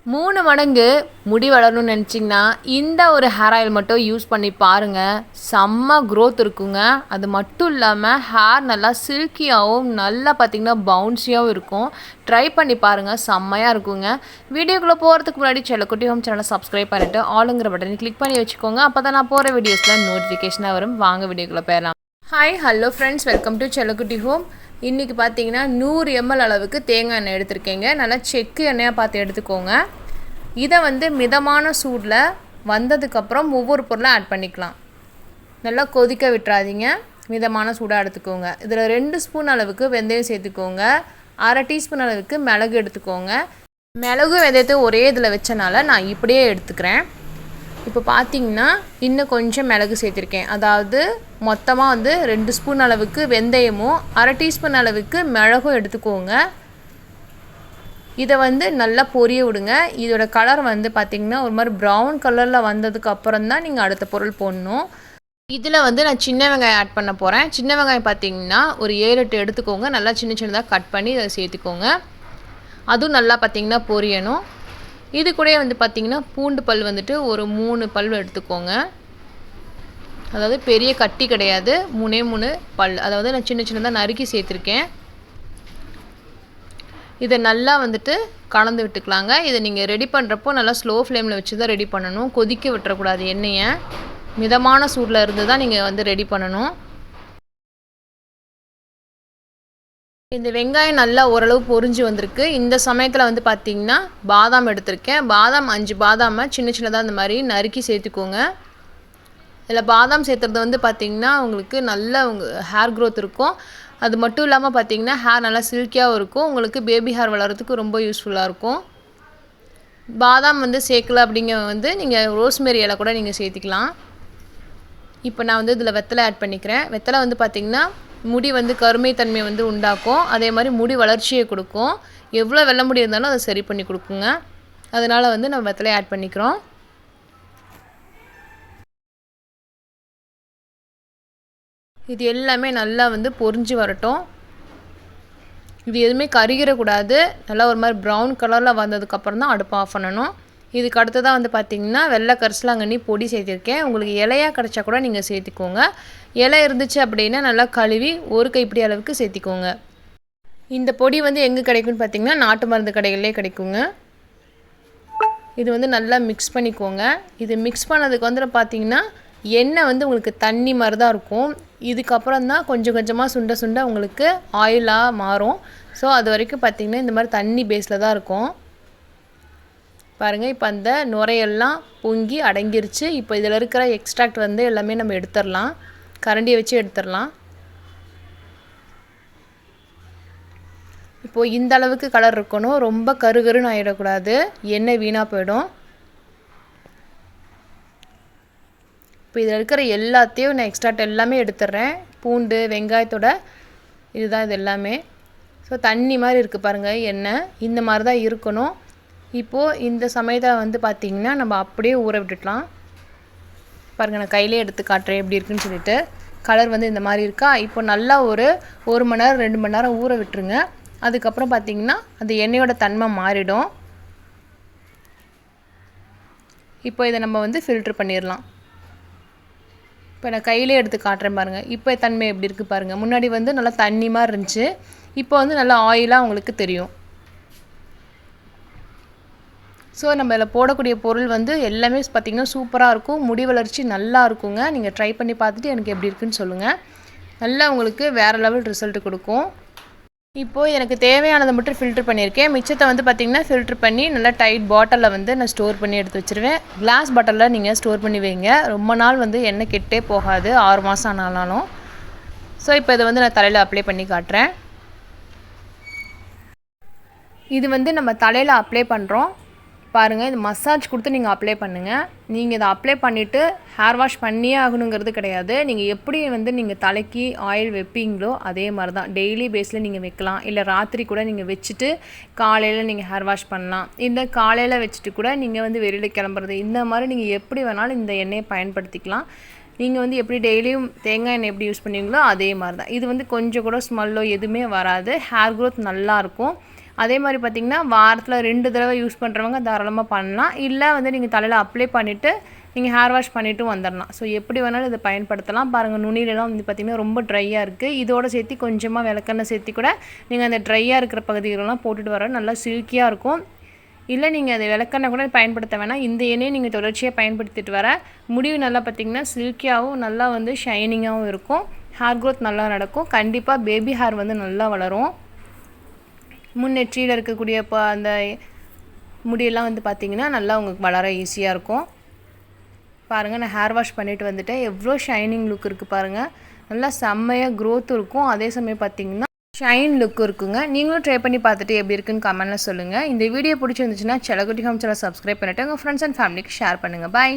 3 மடங்கு முடி வளரணும்னு நினச்சிங்கன்னா இந்த ஒரு ஹேர் ஆயில் மட்டும் யூஸ் பண்ணி பாருங்கள். செம்ம க்ரோத் இருக்குங்க. அது மட்டும் இல்லாமல் ஹேர் நல்லா சில்கியாகவும் நல்லா பார்த்திங்கன்னா பவுன்ஸியாகவும் இருக்கும். ட்ரை பண்ணி பாருங்கள், செம்மையாக இருக்குங்க. வீடியோக்குள்ளே போகிறதுக்கு முன்னாடி செல்லக்குட்டி ஹோம் சேனலை சப்ஸ்கிரைப் பண்ணிவிட்டு ஆளுங்கிற பட்டனை கிளிக் பண்ணி வச்சுக்கோங்க. அப்போ தான் நான் போகிற வீடியோஸில் நோட்டிஃபிகேஷனாக வரும். வாங்க வீடியோக்குள்ளே போயிடலாம். Hi hello friends, welcome to செல்லக்குட்டி ஹோம். இன்றைக்கி பார்த்தீங்கன்னா 100 ml அளவுக்கு தேங்காய் எண்ணெய் எடுத்திருக்கேங்க. நல்லா செக்கு எண்ணெயாக பார்த்து எடுத்துக்கோங்க. இதை வந்து மிதமான சூடில் வந்ததுக்கப்புறம் ஒவ்வொரு பொருளும் ஆட் பண்ணிக்கலாம். நல்லா கொதிக்க விட்டுறாதீங்க, மிதமான சூடாக எடுத்துக்கோங்க. இதில் 2 ஸ்பூன் அளவுக்கு வெந்தயம் சேர்த்துக்கோங்க. 1/2 டீஸ்பூன் அளவுக்கு மிளகு எடுத்துக்கோங்க. மிளகு வெந்தயத்தை ஒரே இதில் வச்சனால நான் இப்படியே எடுத்துக்கிறேன். இப்போ பார்த்தீங்கன்னா இன்னும் கொஞ்சம் மிளகு சேர்த்துருக்கேன். அதாவது மொத்தமாக வந்து 2 ஸ்பூன் அளவுக்கு வெந்தயமும் 1/2 டீஸ்பூன் அளவுக்கு மிளகும் எடுத்துக்கோங்க. இதை வந்து நல்லா பொரிய விடுங்க. இதோட கலர் வந்து பார்த்திங்கன்னா ஒரு மாதிரி ப்ரௌன் கலரில் வந்ததுக்கு அப்புறம் தான் நீங்கள் அடுத்த பொருள் போடணும். இதில் வந்து நான் சின்ன வெங்காயம் ஆட் பண்ண போகிறேன். சின்ன வெங்காயம் பார்த்திங்கன்னா ஒரு 7-8 எடுத்துக்கோங்க. நல்லா சின்ன சின்னதாக கட் பண்ணி இதை சேர்த்துக்கோங்க. அதுவும் நல்லா பார்த்திங்கன்னா பொரியணும். இது கூட வந்து பார்த்திங்கன்னா பூண்டு பல் வந்துட்டு ஒரு 3 பல் எடுத்துக்கோங்க. அதாவது பெரிய கட்டி கிடையாது, 3 பல். அதாவது நான் சின்ன சின்னதாக நறுக்கி சேர்த்துருக்கேன். இதை நல்லா வந்துட்டு கலந்து விட்டுக்கலாங்க. இதை நீங்கள் ரெடி பண்ணுறப்போ நல்லா ஸ்லோ ஃப்ளேமில் வச்சு தான் ரெடி பண்ணணும். கொதிக்க விட்டுறக்கூடாது எண்ணெயை. மிதமான சூடில் இருந்து தான் நீங்கள் வந்து ரெடி பண்ணணும். இந்த வெங்காயம் நல்லா ஓரளவு பொரிஞ்சு வந்திருக்கு. இந்த சமயத்தில் வந்து பார்த்திங்கன்னா பாதாம் எடுத்திருக்கேன். பாதாம் 5 பாதாமை சின்ன சின்னதாக இந்த மாதிரி நறுக்கி சேர்த்துக்கோங்க. இதில் பாதாம் சேர்த்துறது வந்து பார்த்திங்கன்னா உங்களுக்கு நல்ல ஹேர் க்ரோத் இருக்கும். அது மட்டும் இல்லாமல் பார்த்திங்கன்னா ஹேர் நல்லா சில்கியாகவும் இருக்கும். உங்களுக்கு பேபி ஹேர் வளர்கிறதுக்கு ரொம்ப யூஸ்ஃபுல்லாக இருக்கும். பாதாம் வந்து சேர்க்கல அப்படிங்க வந்து நீங்கள் ரோஸ்மேரி இலை கூட நீங்கள் சேர்த்துக்கலாம். இப்போ நான் வந்து இதில் வெத்தலை ஆட் பண்ணிக்கிறேன். வெத்தலை வந்து பார்த்திங்கன்னா முடி வந்து கருமை தன்மை வந்து உண்டாக்கும். அதே மாதிரி முடி வளர்ச்சியை கொடுக்கும். எவ்வளோ வெள்ளை முடி இருந்தாலும் அதை சரி பண்ணி கொடுக்குங்க. அதனால் வந்து நம்ம வெத்தலை ஆட் பண்ணிக்கிறோம். இது எல்லாமே நல்லா வந்து பொரிஞ்சு வரட்டும். இது எதுவுமே கருகிடக்கூடாது. நல்லா ஒரு மாதிரி ப்ரௌன் கலரில் வந்ததுக்கப்புறம் தான் அடுப்பு ஆஃப் பண்ணணும். இதுக்கு அடுத்ததாக வந்து பார்த்திங்கன்னா வெள்ளை கரிசலாங்கண்ணி பொடி சேர்த்திருக்கேன். உங்களுக்கு இலையாக கிடச்சா கூட நீங்கள் சேர்த்துக்கோங்க. இலை இருந்துச்சு அப்படின்னா நல்லா கழுவி ஒரு கைப்பிடி அளவுக்கு சேர்த்திக்கோங்க. இந்த பொடி வந்து எங்கே கிடைக்கும்னு பார்த்திங்கன்னா நாட்டு மருந்து கடைகளிலே கிடைக்குங்க. இது வந்து நல்லா மிக்ஸ் பண்ணிக்கோங்க. இது மிக்ஸ் பண்ணதுக்கு வந்து பார்த்திங்கன்னா எண்ணெய் வந்து உங்களுக்கு தண்ணி மாதிரி தான் இருக்கும். இதுக்கப்புறம் தான் கொஞ்சம் கொஞ்சமாக சுண்ட சுண்ட உங்களுக்கு ஆயிலாக மாறும். ஸோ அது வரைக்கும் பார்த்திங்கன்னா இந்த மாதிரி தண்ணி பேஸில் தான் இருக்கும். பாருங்கள், இப்போ அந்த நுரையெல்லாம் பொங்கி அடங்கிருச்சு. இப்போ இதில் இருக்கிற எக்ஸ்ட்ராக்ட் வந்து எல்லாமே நம்ம எடுத்துடலாம். கரண்டியை வச்சு எடுத்துடலாம். இப்போது இந்த அளவுக்கு கலர் இருக்கணும். ரொம்ப கருகருன்னு ஆகிடக்கூடாது, எண்ணெய் வீணாக போயிடும். இப்போ இதில் இருக்கிற எல்லாத்தையும் நான் எக்ஸ்ட்ராக்ட் எல்லாமே எடுத்துடுறேன். பூண்டு வெங்காயத்தோட இதுதான் இது எல்லாமே. ஸோ தண்ணி மாதிரி இருக்குது பாருங்கள் எண்ணெய். இந்த மாதிரி தான் இருக்கணும். இப்போது இந்த சமயத்தில் வந்து பார்த்திங்கன்னா நம்ம அப்படியே ஊற விட்டுடலாம். பாருங்கள், நான் கையிலே எடுத்து காட்டுறேன் எப்படி இருக்குன்னு சொல்லிட்டு. கலர் வந்து இந்த மாதிரி இருக்கா. இப்போ நல்லா ஒரு 1 மணி நேரம் 2 மணி நேரம் ஊற விட்டுருங்க. அதுக்கப்புறம் பார்த்திங்கன்னா அந்த எண்ணெயோட தன்மை மாறிடும். இப்போ இதை நம்ம வந்து ஃபில்ட்ரு பண்ணிடலாம். இப்போ நான் கையிலே எடுத்து காட்டுறேன் பாருங்கள். இப்போ தன்மை எப்படி இருக்குது பாருங்கள். முன்னாடி வந்து நல்லா தண்ணி மாதிரி இருந்துச்சு. இப்போ வந்து நல்லா ஆயிலாக உங்களுக்கு தெரியும். ஸோ நம்ம இதில் போடக்கூடிய பொருள் வந்து எல்லாமே பார்த்திங்கன்னா சூப்பராக இருக்கும். முடி வளர்ச்சி நல்லா இருக்குங்க. நீங்கள் ட்ரை பண்ணி பார்த்துட்டு எனக்கு எப்படி இருக்குன்னு சொல்லுங்கள். நல்லா உங்களுக்கு வேறு லெவல் ரிசல்ட் கொடுக்கும். இப்போது எனக்கு தேவையானதை மட்டும் ஃபில்ட்ரு பண்ணியிருக்கேன். மிச்சத்தை வந்து பார்த்திங்கன்னா ஃபில்ட்ரு பண்ணி நல்லா டைட் பாட்டிலில் வந்து நான் ஸ்டோர் பண்ணி எடுத்து வச்சுருவேன். கிளாஸ் பாட்டிலில் நீங்கள் ஸ்டோர் பண்ணி வைங்க. ரொம்ப நாள் வந்து எண்ணெய் கெட்டே போகாது, 6 மாதம் ஆனாலும். ஸோ இப்போ இதை வந்து நான் தலையில் அப்ளை பண்ணி காட்டுறேன். இது வந்து நம்ம தலையில் அப்ளை பண்ணுறோம் பாருங்கள். இது மசாஜ் கொடுத்து நீங்கள் அப்ளை பண்ணுங்கள். நீங்கள் இதை அப்ளை பண்ணிவிட்டு ஹேர் வாஷ் பண்ணியே ஆகணுங்கிறது கிடையாது. நீங்கள் எப்படி வந்து நீங்கள் தலைக்கு ஆயில் வைப்பீங்களோ அதே மாதிரி தான் டெய்லி பேஸில் நீங்கள் வைக்கலாம். இல்லை ராத்திரி கூட நீங்கள் வச்சுட்டு காலையில் நீங்கள் ஹேர் வாஷ் பண்ணலாம். இல்லை காலையில் வச்சுட்டு கூட நீங்கள் வந்து வெளியில் கிளம்புறது, இந்த மாதிரி நீங்கள் எப்படி வேணாலும் இந்த எண்ணெயை பயன்படுத்திக்கலாம். நீங்கள் வந்து எப்படி டெய்லியும் தேங்காய் எண்ணெய் எப்படி யூஸ் பண்ணுவீங்களோ அதே மாதிரி தான். இது வந்து கொஞ்சம் கூட ஸ்மெல்லோ எதுவுமே வராது. ஹேர் க்ரோத் நல்லாயிருக்கும். அதே மாதிரி பார்த்திங்கன்னா வாரத்தில் 2 தடவை யூஸ் பண்ணுறவங்க தாராளமாக பண்ணலாம். இல்லை வந்து நீங்கள் தலையில் அப்ளை பண்ணிவிட்டு நீங்கள் ஹேர் வாஷ் பண்ணிவிட்டு வந்துடலாம். ஸோ எப்படி வேணாலும் இதை பயன்படுத்தலாம். பாருங்கள் நுனியிலலாம் வந்து பார்த்திங்கன்னா ரொம்ப ட்ரையாக இருக்குது. இதோட சேர்த்து கொஞ்சமாக விளக்கெண்ணெய் சேர்த்து கூட நீங்கள் அந்த ட்ரையாக இருக்கிற பகுதிகளெலாம் போட்டுட்டு வர நல்லா சில்கியாக இருக்கும். இல்லை நீங்கள் அதை விளக்கெண்ணெய் கூட பயன்படுத்த வேணாம். இந்த எண்ணெயை நீங்கள் தொடர்ச்சியாக பயன்படுத்திட்டு வர முடிவு நல்லா பார்த்திங்கன்னா சில்கியாகவும் நல்லா வந்து ஷைனிங்காகவும் இருக்கும். ஹேர் க்ரோத் நல்லா நடக்கும். கண்டிப்பாக பேபி ஹேர் வந்து நல்லா வளரும். முன்னெற்றியில் இருக்கக்கூடிய அந்த முடியெல்லாம் வந்து பார்த்திங்கன்னா நல்லா உங்களுக்கு வளர ஈஸியாக இருக்கும். பாருங்கள் நான் ஹேர் வாஷ் பண்ணிவிட்டு வந்துட்டேன். எவ்வளோ ஷைனிங் லுக் இருக்குது பாருங்கள். நல்லா செம்மையாக க்ரோத் இருக்கும். அதே சமயம் பார்த்திங்கன்னா ஷைன் லுக் இருக்குங்க. நீங்களும் ட்ரை பண்ணி பார்த்துட்டு எப்படி இருக்குன்னு கமெண்ட்டில் சொல்லுங்கள். இந்த வீடியோ பிடிச்சிருந்துச்சுன்னா செல்லக்குட்டி ஹோம் சேனல் சப்ஸ்கிரைப் பண்ணிவிட்டு உங்கள் ஃப்ரெண்ட்ஸ் அண்ட் ஃபேமிலிக்கு ஷேர் பண்ணுங்கள். பாய்.